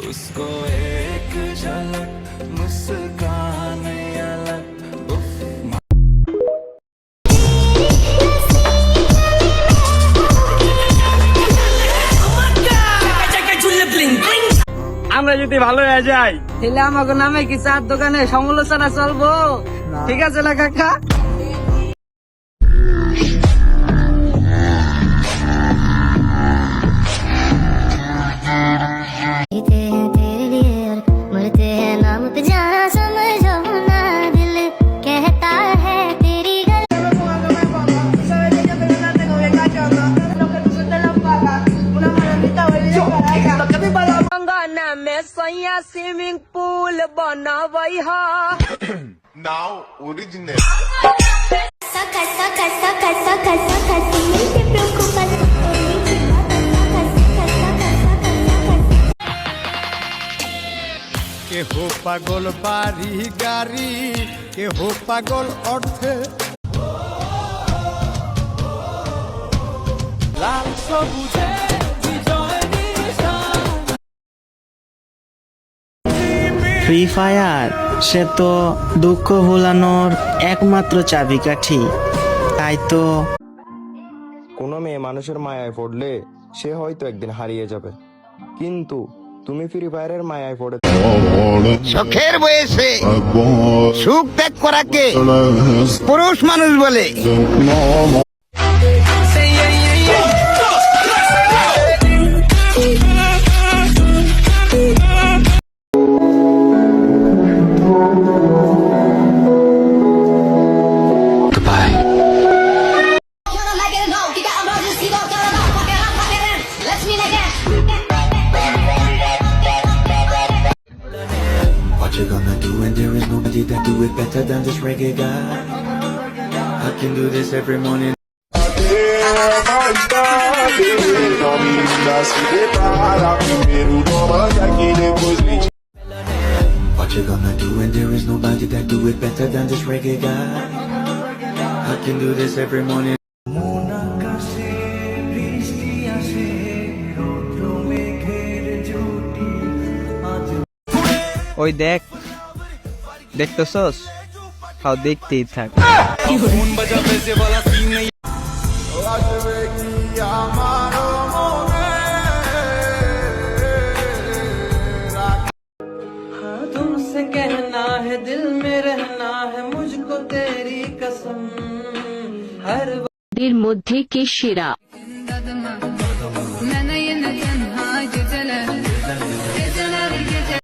उसको एक झलक मुस्कान अलग আমরা যদি ভালো হয়ে যাই তাহলে আমাকে নামে কি চার দোকানে সমালোচনা চলবো? ঠিক আছে না কাকা? स्विमिंग पूल बना वही Now original. কেহ পাগল বাড়ি গাড়ি, কেহ পাগল অর্থে। लाल सबुजे ফ্রি ফায়ার সে তো দুঃখ ভোলানোর একমাত্র চাবিকাঠি, তাই তো কোনো মেয়ে মানুষের মায়ায় পড়লে সে হয়তো একদিন হারিয়ে যাবে, কিন্তু তুমি ফ্রি ফায়ারের মায়ায় পড়ে শখের বয়সে সুখ ত্যাগ করাকে পুরুষ মানুষ বলে। What you gonna do when there is nobody that do it better than this reggae guy? I can do this every morning. What you gonna do when there is nobody that do it better than this reggae guy? I can do this every morning. ওই দেখ, দেখতেছস? খাও, দেখতেই থাক। तुमसे कहना है दिल में रहना है मुझको तेरी कसम हर এর মধ্যে কে সেরা? मैं